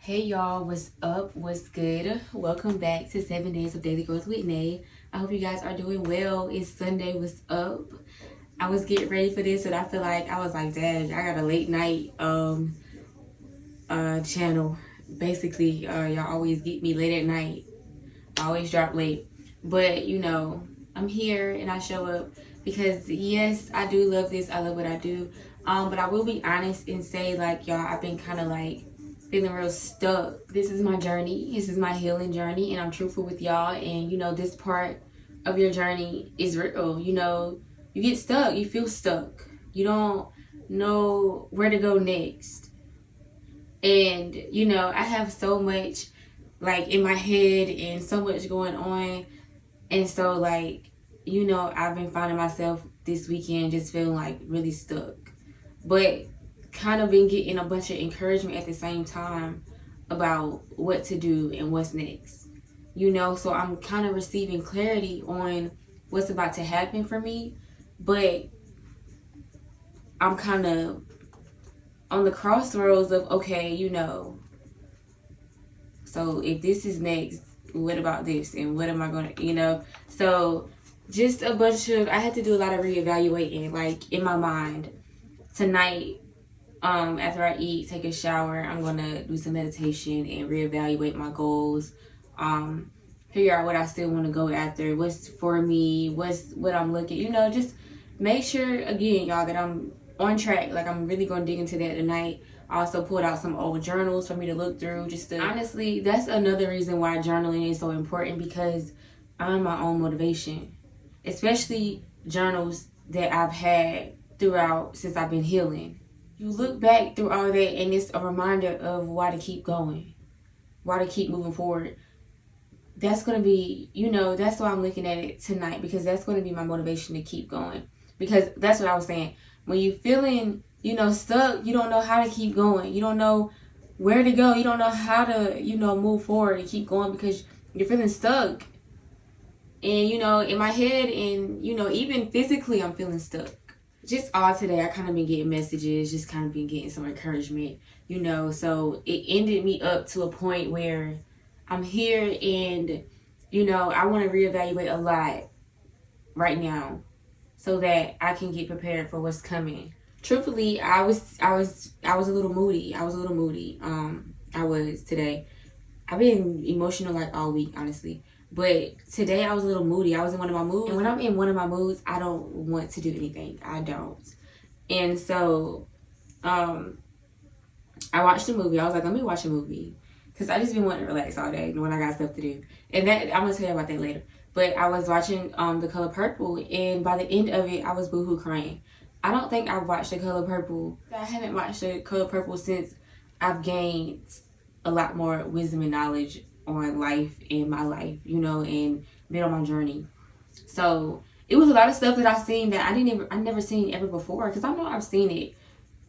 Hey y'all, what's up? What's good? Welcome back to 7 Days of Daily Growth with Nay. I hope you guys are doing well. It's Sunday. What's up? I was getting ready for this and I feel like I was like, dang, I got a late night channel. Basically, y'all always get me late at night. I always drop late. But I'm here and I show up because yes, I do love this. I love what I do. But I will be honest and say, like, y'all, I've been kind of like feeling real stuck. This is my journey. This is my healing journey, and I'm truthful with y'all. And this part of your journey is real. You get stuck. You feel stuck. You don't know where to go next. And I have so much like in my head and so much going on. And so like, I've been finding myself this weekend just feeling like really stuck. But kind of been getting a bunch of encouragement at the same time about what to do and what's next. So I'm kind of receiving clarity on what's about to happen for me, but I'm kind of on the crossroads of, okay, so if this is next, what about this? And what am I going to, So just a bunch of, I had to do a lot of reevaluating, like in my mind. Tonight, after I eat, take a shower, I'm going to do some meditation and reevaluate my goals. Figure out what I still want to go after, what's for me, what I'm looking, just make sure, again, y'all, that I'm on track. Like, I'm really going to dig into that tonight. I also pulled out some old journals for me to look through. Honestly, that's another reason why journaling is so important, because I'm my own motivation, especially journals that I've had throughout since I've been healing. You look back through all that and it's a reminder of why to keep going, why to keep moving forward. That's going to be, that's why I'm looking at it tonight, because that's going to be my motivation to keep going. Because that's what I was saying. When you're feeling, stuck, you don't know how to keep going. You don't know where to go. You don't know how to, move forward and keep going because you're feeling stuck. And, in my head and, even physically, I'm feeling stuck. Just all today, I kind of been getting messages, just kind of been getting some encouragement, so it ended me up to a point where I'm here and, I want to reevaluate a lot right now so that I can get prepared for what's coming. Truthfully, I was a little moody. I was today. I've been emotional like all week, honestly. But today I was a little moody. I was in one of my moods. And when I'm in one of my moods, I don't want to do anything. I don't. And so I watched a movie. I was like, let me watch a movie. Because I just been wanting to relax all day when I got stuff to do. And that I'm going to tell you about that later. But I was watching The Color Purple. And by the end of it, I was boohoo crying. I don't think I've watched The Color Purple. I haven't watched The Color Purple since I've gained a lot more wisdom and knowledge on life and my life, and been on my journey. So it was a lot of stuff that I seen that I never seen ever before, because I know I've seen it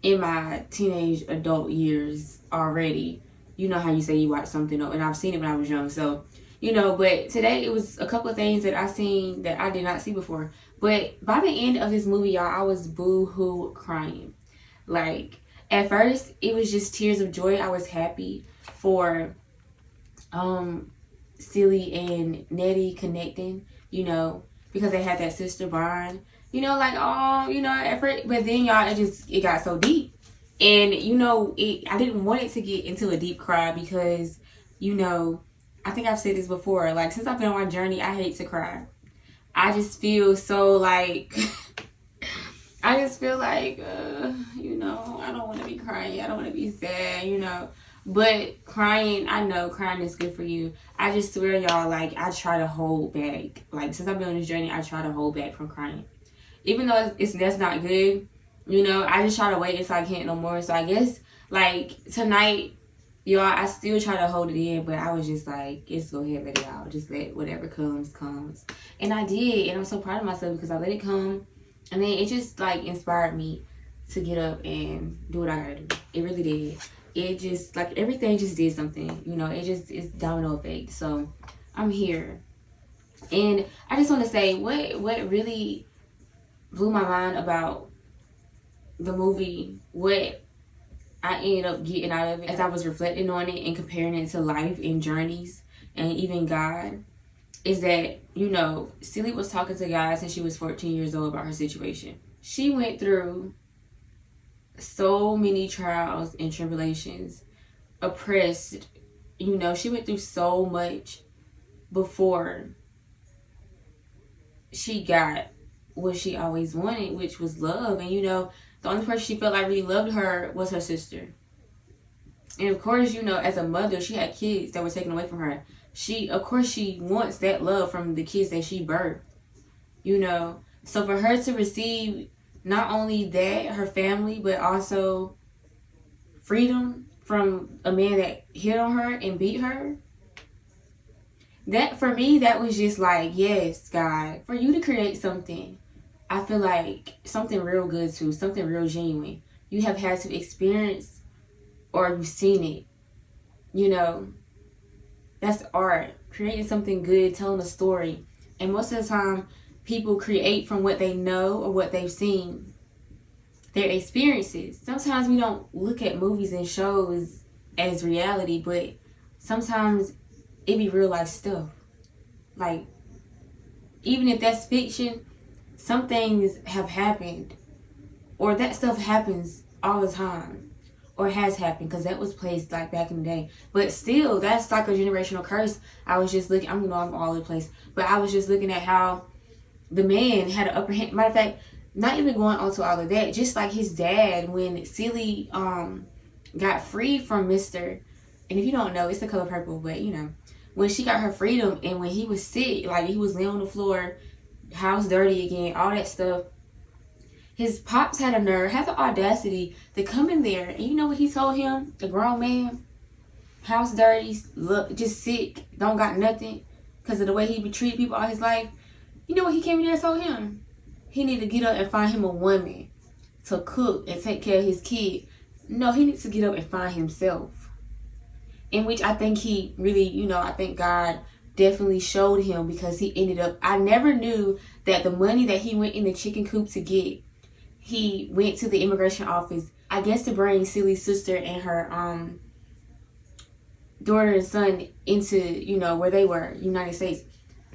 in my teenage adult years already. You know how you say you watch something, and I've seen it when I was young. So, but today it was a couple of things that I seen that I did not see before. But by the end of this movie, y'all, I was boo-hoo crying. Like, at first, it was just tears of joy. I was happy for Silly and Nettie connecting, because they had that sister bond, at first, but then y'all, it got so deep. And I didn't want it to get into a deep cry because, I think I've said this before, like, since I've been on my journey, I hate to cry. I just feel so like I just feel like I don't want to be crying. I don't want to be sad, But crying, I know crying is good for you. I just swear, y'all, like, I try to hold back. Like, since I've been on this journey, I try to hold back from crying. Even though that's not good, I just try to wait until I can't no more. So I guess, like, tonight, y'all, I still try to hold it in, but I was just like, just go ahead, let it out. Just let whatever comes. And I did, and I'm so proud of myself because I let it come. And then it just, like, inspired me to get up and do what I gotta do. It really did. It just, like, everything just did something, it's domino effect. So I'm here. And I just want to say what really blew my mind about the movie, what I ended up getting out of it as I was reflecting on it and comparing it to life and journeys and even God, is that, you know, Celie was talking to God since she was 14 years old about her situation. She went through so many trials and tribulations, oppressed, you know, she went through so much before she got what she always wanted, which was love. And, you know, the only person she felt like really loved her was her sister. And of course, you know, as a mother, she had kids that were taken away from her. Of course, she wants that love from the kids that she birthed, you know. So for her to receive not only that, her family, but also freedom from a man that hit on her and beat her, that, for me, that was just like, yes, God, for you to create something, I feel like something real good too, something real genuine, you have had to experience or you've seen it, you know. That's art, creating something good, telling a story. And most of the time, people create from what they know or what they've seen, their experiences. Sometimes we don't look at movies and shows as reality, but sometimes it be real life stuff. Like, even if that's fiction, some things have happened, or that stuff happens all the time, or has happened, because that was placed like back in the day. But still, that's like a generational curse. I was just looking, I'm all over the place, but I was just looking at how the man had an upper hand. Matter of fact, not even going on to all of that, just like his dad, when Celie got free from Mr. And if you don't know, it's The Color Purple, but you know, when she got her freedom and when he was sick, like he was laying on the floor, house dirty again, all that stuff, his pops had the audacity to come in there, and you know what he told him? The grown man, house dirty, look, just sick, don't got nothing, because of the way he been treating people all his life. You know what he came in there and told him? He need to get up and find him a woman to cook and take care of his kid. No, he needs to get up and find himself. In which I think he really, you know, I think God definitely showed him, because he ended up, I never knew that the money that he went in the chicken coop to get, he went to the immigration office, I guess, to bring Celie's sister and her daughter and son into, you know, where they were, United States.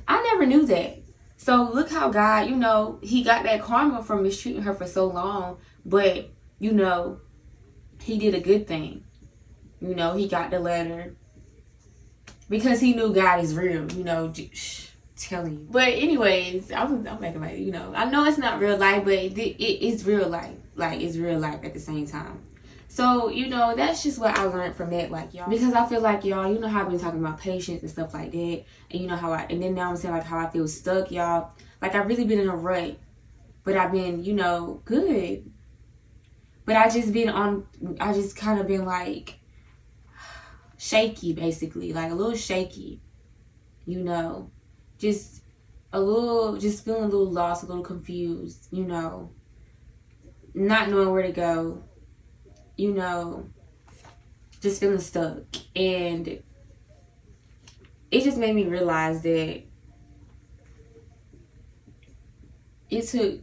I never knew that. So look how God, you know, he got that karma from mistreating her for so long, but, you know, he did a good thing. You know, he got the letter because he knew God is real, you know, telling you. But anyways, I'm making like, you know, I know it's not real life, but it's real life. Like, it's real life at the same time. So, you know, that's just what I learned from that, like, y'all. Because I feel like, y'all, you know how I've been talking about patience and stuff like that. And you know how and then now I'm saying, like, how I feel stuck, y'all. Like, I've really been in a rut. But I've been, you know, good. But I just kind of been, like, shaky, basically. Like, a little shaky. You know. Just feeling a little lost, a little confused, you know. Not knowing where to go. You know, just feeling stuck. And it just made me realize that it took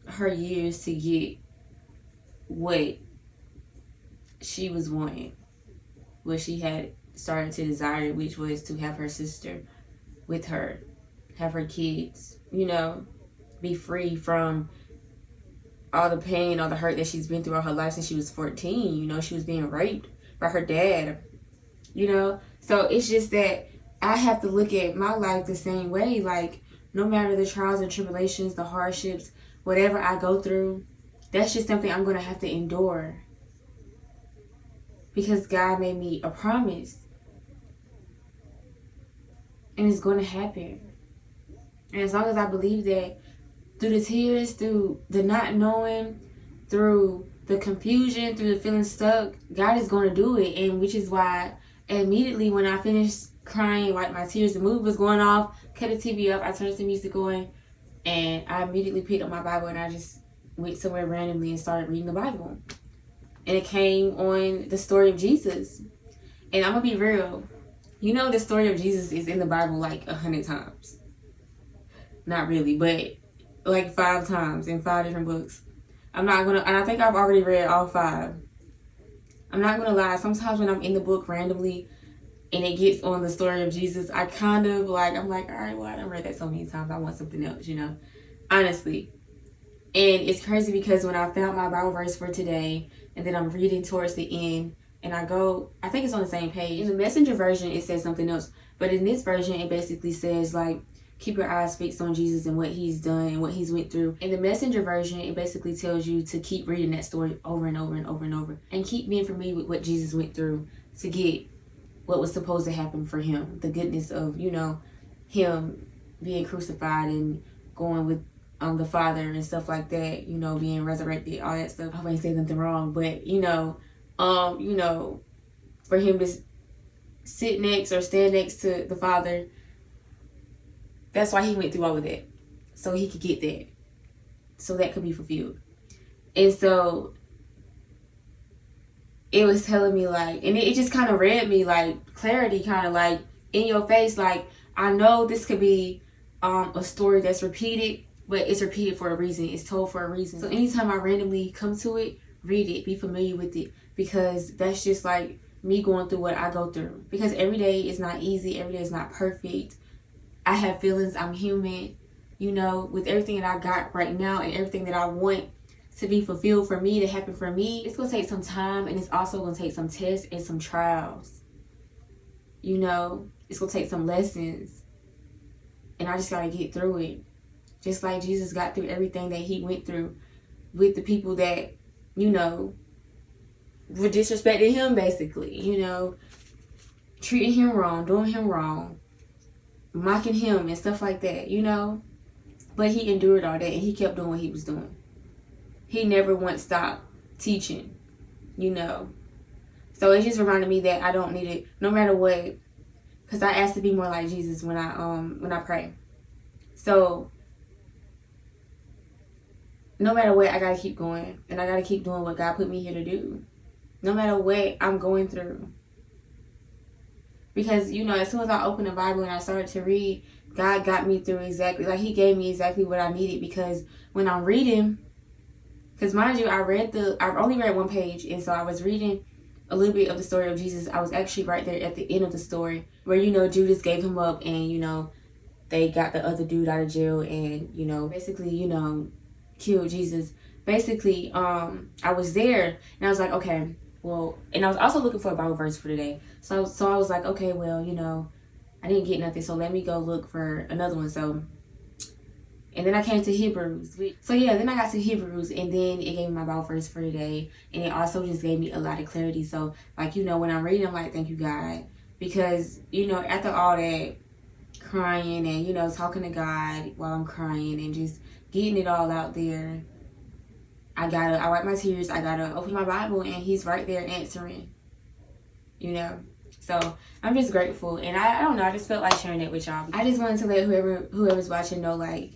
her years to get what she was wanting, what she had started to desire, which was to have her sister with her, have her kids, you know, be free from all the pain, all the hurt that she's been through all her life since she was 14. You know, she was being raped by her dad, you know. So it's just that I have to look at my life the same way. Like, no matter the trials and tribulations, the hardships, whatever I go through, that's just something I'm going to have to endure. Because God made me a promise. And it's going to happen. And as long as I believe that, through the tears, through the not knowing, through the confusion, through the feeling stuck, God is going to do it. And which is why immediately when I finished crying, like my tears, the movie was going off, cut the TV up, I turned the music on, and I immediately picked up my Bible and I just went somewhere randomly and started reading the Bible. And it came on the story of Jesus. And I'm going to be real. You know, the story of Jesus is in the Bible like 100 times. Not really, but like 5 times in 5 different books. I'm not gonna, and I think I've already read all 5. I'm not gonna lie, sometimes when I'm in the book randomly and it gets on the story of Jesus, I kind of like, I'm like, all right, well, I done read that so many times, I want something else, you know, honestly. And it's crazy because when I found my Bible verse for today, and then I'm reading towards the end, and I think it's on the same page. In the Messenger version, it says something else. But in this version, it basically says, like, keep your eyes fixed on Jesus and what he's done and what he's went through. In the Messenger version, it basically tells you to keep reading that story over and over and over and over. And keep being familiar with what Jesus went through to get what was supposed to happen for him. The goodness of, you know, him being crucified and going with the Father and stuff like that, you know, being resurrected, all that stuff. I hope I ain't saying nothing wrong, but you know, for him to sit next or stand next to the Father, that's why he went through all of that. So he could get that. So that could be fulfilled. And so it was telling me like, and it just kind of read me like clarity, kind of like in your face, like, I know this could be a story that's repeated, but it's repeated for a reason. It's told for a reason. So anytime I randomly come to it, read it, be familiar with it, because that's just like me going through what I go through. Because every day is not easy. Every day is not perfect. I have feelings. I'm human. You know, with everything that I got right now and everything that I want to be fulfilled for me, to happen for me, it's going to take some time, and it's also going to take some tests and some trials. You know, it's going to take some lessons. And I just got to get through it. Just like Jesus got through everything that he went through with the people that, you know, were disrespecting him, basically, you know, treating him wrong, doing him wrong, mocking him and stuff like that, you know. But he endured all that, and he kept doing what he was doing. He never once stopped teaching, you know. So it just reminded me that I don't need it, no matter what, because I asked to be more like Jesus when I pray. So no matter what, I gotta keep going, and I gotta keep doing what God put me here to do, no matter what I'm going through. Because, you know, as soon as I opened the Bible and I started to read, God got me through exactly, like he gave me exactly what I needed. Because when I'm reading, because mind you, I've only read one page, and so I was reading a little bit of the story of Jesus. I was actually right there at the end of the story where, you know, Judas gave him up, and, you know, they got the other dude out of jail, and, you know, basically, you know, killed Jesus. Basically, I was there, and I was like, okay, well, and I was also looking for a Bible verse for today. So I was like, okay, well, you know, I didn't get nothing, so let me go look for another one. So, and then I came to Hebrews. So yeah, then I got to Hebrews, and then it gave me my Bible verse for today, and it also just gave me a lot of clarity. So, like, you know, when I'm reading, I'm like, thank you, God, because, you know, after all that crying and, you know, talking to God while I'm crying and just getting it all out there, I wipe my tears, I gotta open my Bible, and he's right there answering, you know. So I'm just grateful, and I don't know, I just felt like sharing it with y'all. I just wanted to let whoever's watching know, like,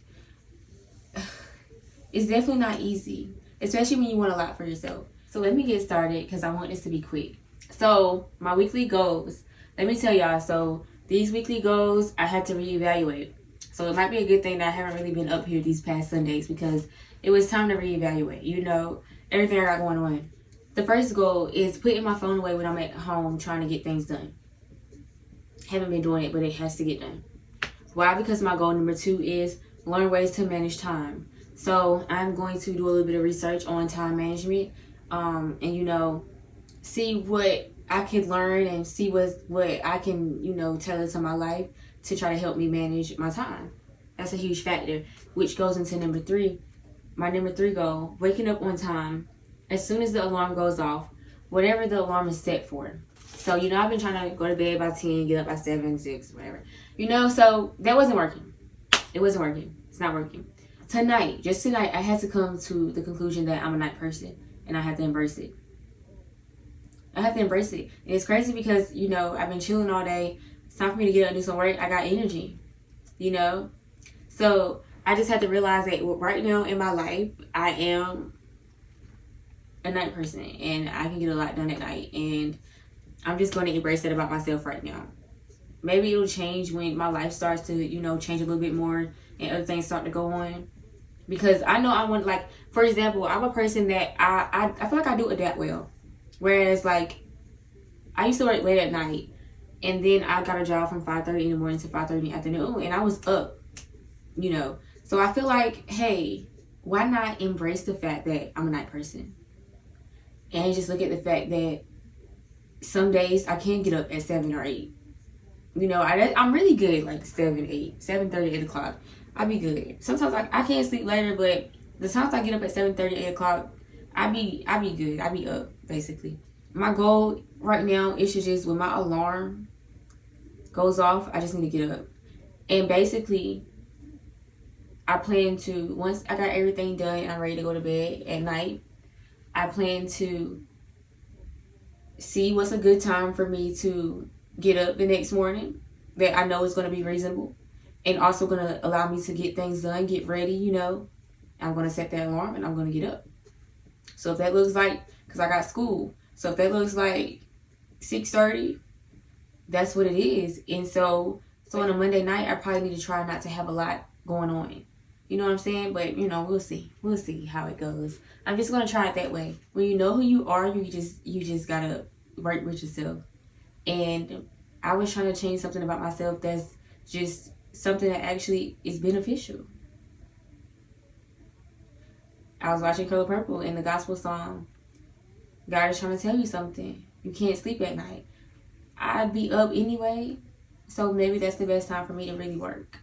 it's definitely not easy, especially when you want a lot for yourself. So let me get started, because I want this to be quick. So my weekly goals, let me tell y'all, so these weekly goals, I had to reevaluate. So it might be a good thing that I haven't really been up here these past Sundays, because it was time to reevaluate, you know, everything I got going on. The first goal is putting my phone away when I'm at home trying to get things done. Haven't been doing it, but it has to get done. Why? Because my goal number 2 is learn ways to manage time. So I'm going to do a little bit of research on time management, and, you know, see what I can learn and see what I can, you know, tailor to my life to try to help me manage my time. That's a huge factor, which goes into number 3. My number 3 goal, waking up on time as soon as the alarm goes off, whatever the alarm is set for. So, you know, I've been trying to go to bed by 10, get up by 7, 6, whatever. You know, so that wasn't working. It wasn't working. It's not working. Tonight, I had to come to the conclusion that I'm a night person, and I have to embrace it. I have to embrace it. And it's crazy because, you know, I've been chilling all day. It's time for me to get up and do some work. I got energy, you know. So I just had to realize that right now in my life, I am a night person, and I can get a lot done at night, and I'm just going to embrace that about myself right now. Maybe it'll change when my life starts to, you know, change a little bit more and other things start to go on. Because I know I want, like, for example, I'm a person that I feel like I do adapt well. Whereas like I used to work late at night, and then I got a job from 5:30 in the morning to 5:30 in the afternoon, and I was up, you know. So I feel like, hey, why not embrace the fact that I'm a night person? And just look at the fact that some days I can get up at 7 or 8. You know, I'm really good like 7, 8, 7:30, 8 o'clock. I'll be good. Sometimes I can't sleep later, but the times I get up at 7:30, 8 o'clock, I be good. I be up, basically. My goal right now is to just, when my alarm goes off, I just need to get up. And basically, I plan to, once I got everything done and I'm ready to go to bed at night, I plan to see what's a good time for me to get up the next morning that I know is going to be reasonable and also going to allow me to get things done, get ready, you know. I'm going to set that alarm and I'm going to get up. So if that looks like, because I got school, so if that looks like 6:30, that's what it is. And so on a Monday night, I probably need to try not to have a lot going on. You know what I'm saying? But, you know, we'll see. We'll see how it goes. I'm just going to try it that way. When you know who you are, you just got to work with yourself. And I was trying to change something about myself that's just something that actually is beneficial. I was watching Color Purple in the gospel song. God is trying to tell you something. You can't sleep at night. I'd be up anyway, so maybe that's the best time for me to really work.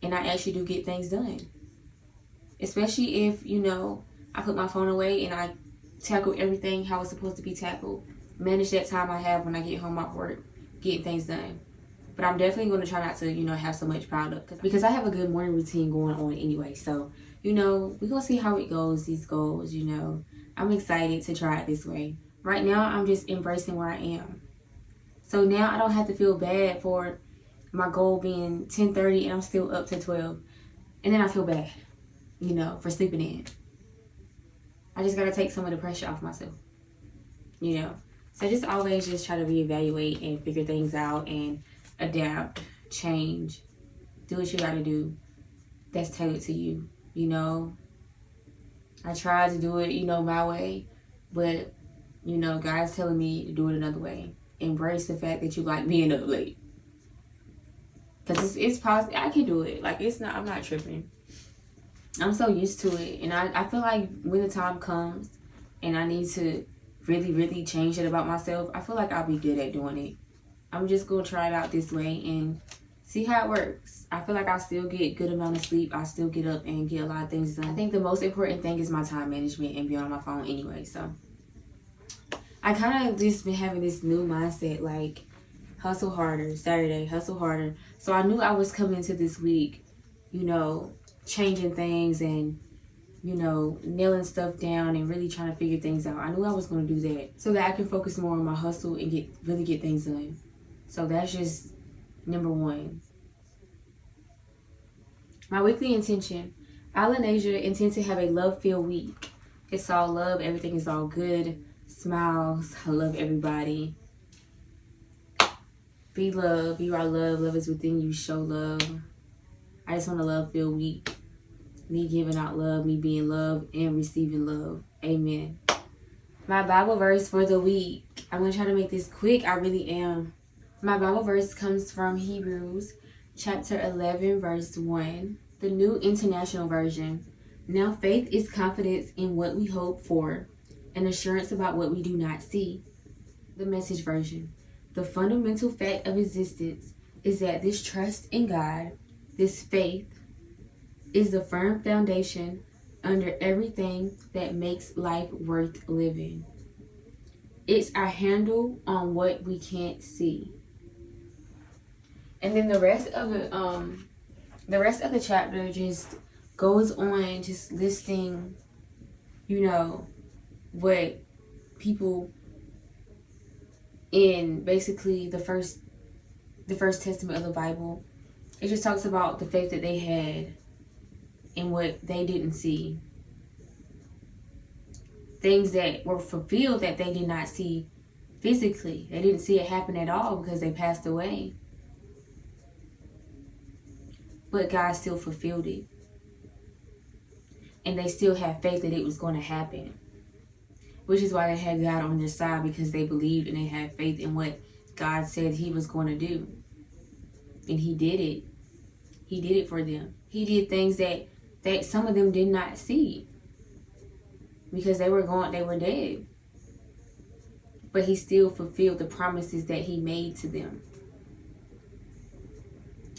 And I actually do get things done. Especially if, you know, I put my phone away and I tackle everything how it's supposed to be tackled. Manage that time I have when I get home off work, getting things done. But I'm definitely going to try not to, you know, have so much piled up. Because I have a good morning routine going on anyway. So, you know, we're going to see how it goes, these goals, you know. I'm excited to try it this way. Right now, I'm just embracing where I am. So now I don't have to feel bad for my goal being 10:30 and I'm still up to 12. And then I feel bad, you know, for sleeping in. I just got to take some of the pressure off myself, you know. So just always just try to reevaluate and figure things out and adapt, change, do what you got to do that's tailored to you, you know. I tried to do it, you know, my way, but, you know, God's telling me to do it another way. Embrace the fact that you like being up late. Because it's possible. I can do it. Like, it's not, I'm not tripping. I'm so used to it. And I feel like when the time comes and I need to really, really change it about myself, I feel like I'll be good at doing it. I'm just going to try it out this way and see how it works. I feel like I still get good amount of sleep. I still get up and get a lot of things done. I think the most important thing is my time management and being on my phone anyway. So I kind of just been having this new mindset, like hustle harder, Saturday, hustle harder. So I knew I was coming into this week, you know, changing things and, you know, nailing stuff down and really trying to figure things out. I knew I was going to do that so that I can focus more on my hustle and really get things done. So that's just number one. My weekly intention. Isle and Asia intend to have a love-filled week. It's all love. Everything is all good. Smiles. I love everybody. Be love. You are love. Love is within you. Show love. I just want a love-filled week. Me giving out love. Me being loved and receiving love. Amen. My Bible verse for the week. I'm going to try to make this quick. I really am. My Bible verse comes from Hebrews chapter 11, verse 1. The New International Version. Now faith is confidence in what we hope for, and assurance about what we do not see. The Message Version. The fundamental fact of existence is that this trust in God, this faith, is the firm foundation under everything that makes life worth living. It's our handle on what we can't see. And then the rest of the chapter just goes on just listing, you know, what people in basically the first testament of the Bible, it just talks about the faith that they had and what they didn't see. Things that were fulfilled that they did not see physically. They didn't see it happen at all because they passed away. But God still fulfilled it. And they still had faith that it was going to happen. which is why they had God on their side, because they believed and they had faith in what God said he was going to do. And he did it. He did it for them. He did things that some of them did not see, because they were dead. But he still fulfilled the promises that he made to them.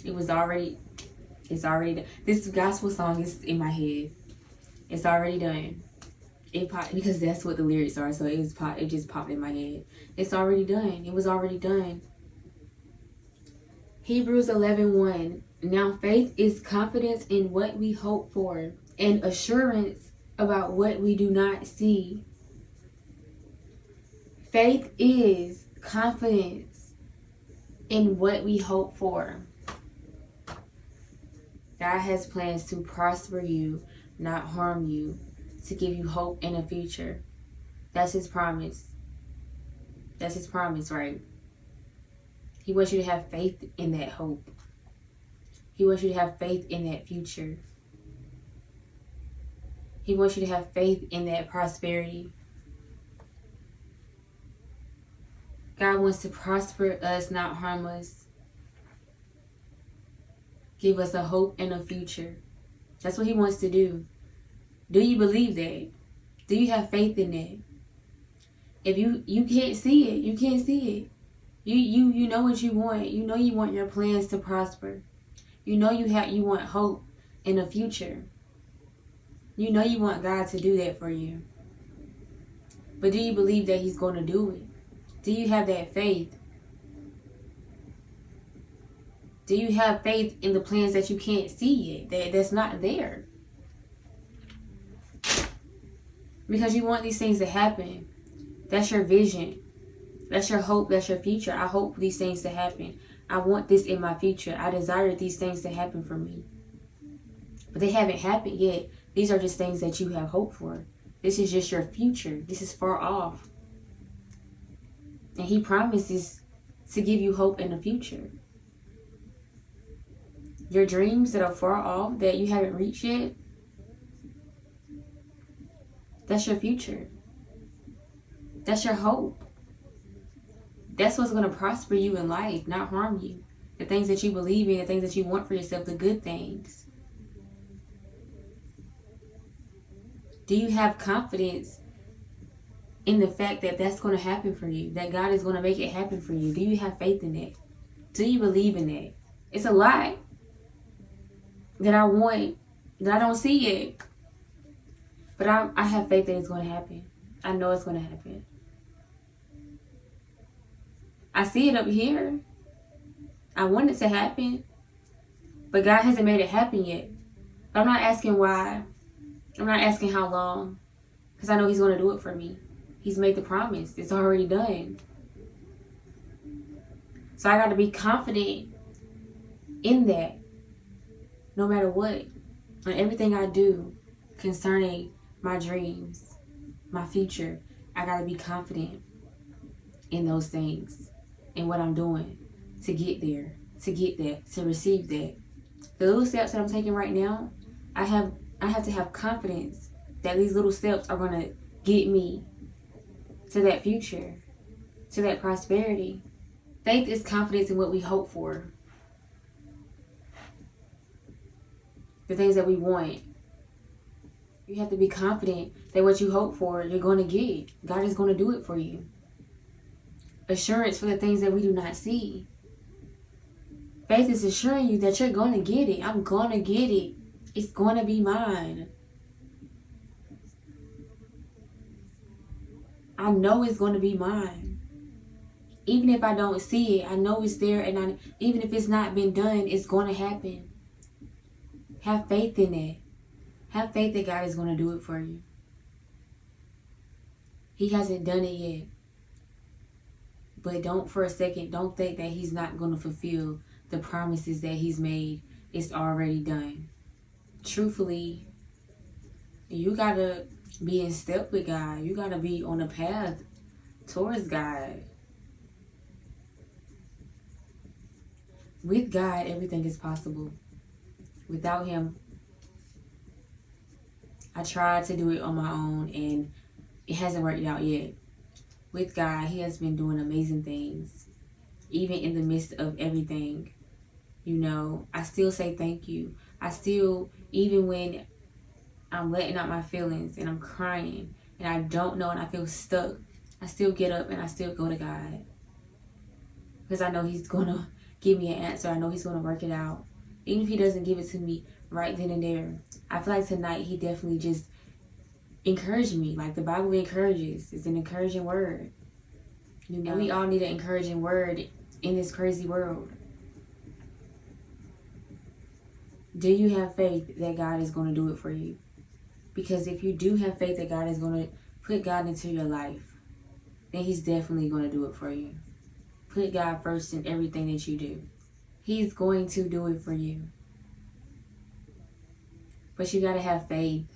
It's already done. This gospel song is in my head. It's already done. It popped because that's what the lyrics are. So it just popped in my head. It's already done. It was already done. Hebrews 11:1. Now faith is confidence in what we hope for and assurance about what we do not see. Faith is confidence in what we hope for. God has plans to prosper you, not harm you, to give you hope in the future. That's his promise. That's his promise, right? He wants you to have faith in that hope. He wants you to have faith in that future. He wants you to have faith in that prosperity. God wants to prosper us, not harm us. Give us a hope and a future. That's what he wants to do. Do you believe that? Do you have faith in that? If you can't see it, you can't see it. You know what you want. You know you want your plans to prosper. You know you want hope in the future. You know you want God to do that for you. But do you believe that he's going to do it? Do you have that faith? Do you have faith in the plans that you can't see yet, that's not there? Because you want these things to happen. That's your vision. That's your hope. That's your future. I hope these things to happen. I want this in my future. I desire these things to happen for me. But they haven't happened yet. These are just things that you have hope for. This is just your future. This is far off. And he promises to give you hope in the future. Your dreams that are far off, that you haven't reached yet, that's your future. That's your hope. That's what's going to prosper you in life, not harm you. The things that you believe in, the things that you want for yourself, the good things. Do you have confidence in the fact that that's going to happen for you? That God is going to make it happen for you? Do you have faith in that? Do you believe in that? It's a lie that I want, that I don't see yet. But I have faith that it's going to happen. I know it's going to happen. I see it up here. I want it to happen. But God hasn't made it happen yet. But I'm not asking why. I'm not asking how long. Because I know he's going to do it for me. He's made the promise. It's already done. So I got to be confident in that. No matter what. On everything I do concerning my dreams, my future, I got to be confident in those things. In what I'm doing to get there. To get that. To receive that. The little steps that I'm taking right now, I have to have confidence that these little steps are going to get me to that future, to that prosperity. Faith is confidence in what we hope for. The things that we want. You have to be confident that what you hope for, you're going to get. God is going to do it for you. Assurance for the things that we do not see. Faith is assuring you that you're going to get it. I'm going to get it. It's going to be mine. I know it's going to be mine. Even if I don't see it, I know it's there. And even if it's not been done, it's going to happen. Have faith in that. Have faith that God is going to do it for you. He hasn't done it yet. But don't for a second, don't think that he's not going to fulfill the promises that he's made. It's already done. Truthfully, you got to be in step with God. You got to be on a path towards God. With God, everything is possible. Without him, I tried to do it on my own and it hasn't worked out yet. With God, he has been doing amazing things. Even in the midst of everything, I still say thank you. I still, even when I'm letting out my feelings and I'm crying and I don't know and I feel stuck, I still get up and I still go to God. Because I know he's going to give me an answer. I know he's going to work it out. Even if he doesn't give it to me right then and there. I feel like tonight he definitely just encouraged me. Like the Bible encourages. It's an encouraging word. And we all need an encouraging word in this crazy world. Do you have faith that God is going to do it for you? Because if you do have faith that God is going to put God into your life, then he's definitely going to do it for you. Put God first in everything that you do. He's going to do it for you. But you got to have faith.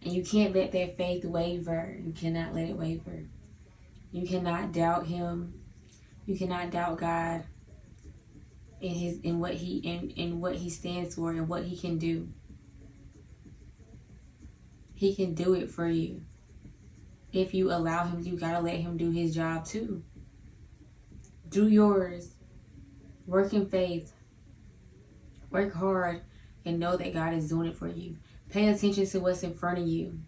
And you can't let that faith waver. You cannot let it waver. You cannot doubt him. You cannot doubt God in what he stands for and what he can do. He can do it for you. If you allow him, you gotta let him do his job too. Do yours. Work in faith. Work hard and know that God is doing it for you. Pay attention to what's in front of you.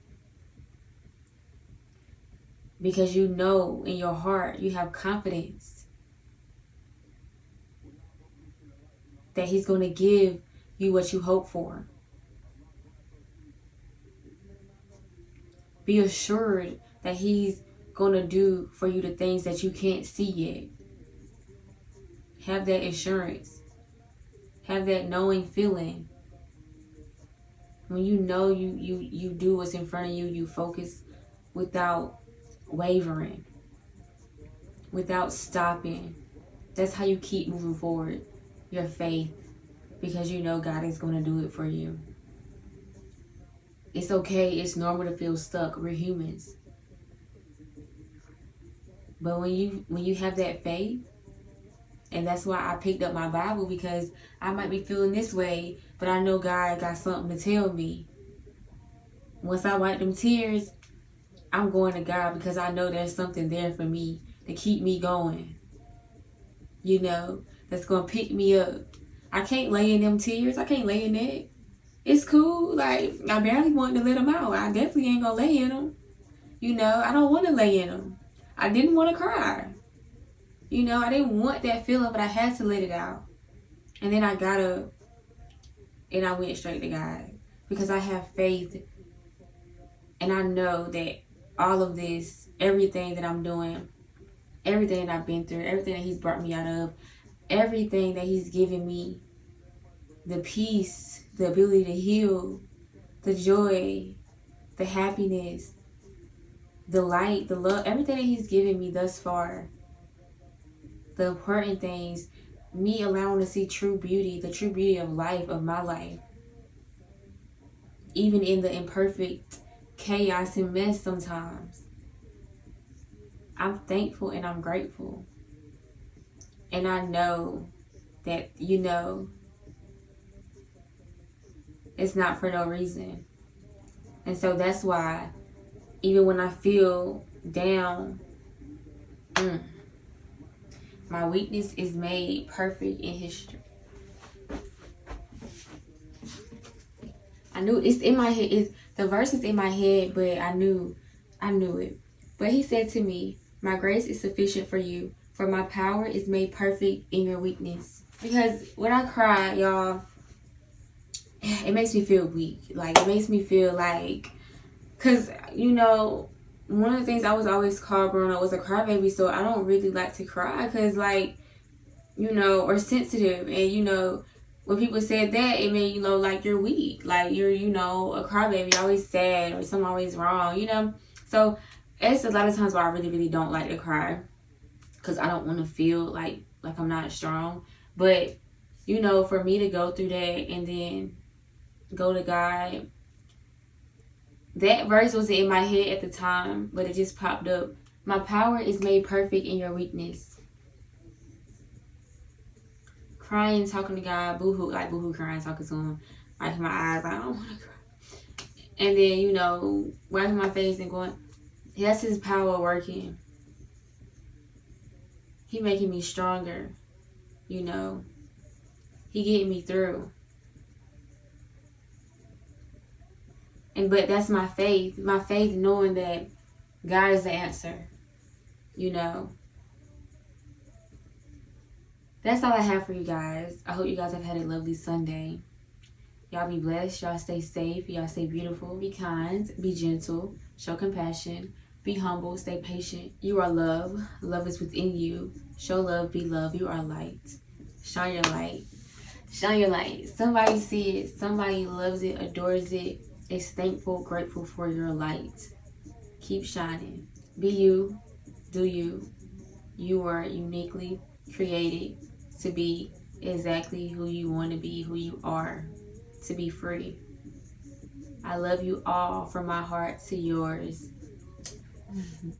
Because you know in your heart, you have confidence that he's going to give you what you hope for. Be assured that he's going to do for you the things that you can't see yet. Have that assurance. Have that knowing feeling. When you know you do what's in front of you, you focus without wavering, without stopping. That's how you keep moving forward. Your faith. Because you know God is going to do it for you. It's okay. It's normal to feel stuck. We're humans. But when you have that faith, and that's why I picked up my Bible, because I might be feeling this way, but I know God got something to tell me. Once I wipe them tears, I'm going to God because I know there's something there for me to keep me going. That's going to pick me up. I can't lay in them tears. I can't lay in that. It's cool. Like, I barely want to let them out. I definitely ain't going to lay in them. I don't want to lay in them. I didn't want to cry. I didn't want that feeling, but I had to let it out. And then I got up and I went straight to God because I have faith. And I know that all of this, everything that I'm doing, everything that I've been through, everything that he's brought me out of, everything that he's given me, the peace, the ability to heal, the joy, the happiness, the light, the love, everything that he's given me thus far, the important things, me allowing to see true beauty, the true beauty of life, of my life, even in the imperfect chaos and mess sometimes. I'm thankful and I'm grateful. And I know that, it's not for no reason. And so that's why, even when I feel down, my weakness is made perfect in his strength. I knew it's in my head. The verse is in my head, but I knew it. But he said to me, my grace is sufficient for you, for my power is made perfect in your weakness. Because when I cry, y'all, it makes me feel weak. Like, it makes me feel like, because, one of the things I was always called growing up was a crybaby, so I don't really like to cry because, or sensitive. And, when people said that, it made, like you're weak. Like you're, a crybaby, always sad or something always wrong, So it's a lot of times where I really, really don't like to cry because I don't want to feel like I'm not strong. But, for me to go through that and then go to God, that verse was in my head at the time, but it just popped up. My power is made perfect in your weakness. Crying, talking to God, boohoo crying, talking to him, wiping my eyes, I don't want to cry. And then, wiping my face and going, That's his power working. He making me stronger, you know. He getting me through. But that's my faith. My faith knowing that God is the answer, you know. That's all I have for you guys. I hope you guys have had a lovely Sunday. Y'all be blessed. Y'all stay safe. Y'all stay beautiful. Be kind. Be gentle. Show compassion. Be humble. Stay patient. You are love. Love is within you. Show love. Be love. You are light. Shine your light. Shine your light. Somebody see it. Somebody loves it. Adores it. Is thankful. Grateful for your light. Keep shining. Be you. Do you. You are uniquely created to be exactly who you want to be, who you are, to be free. I love you all from my heart to yours.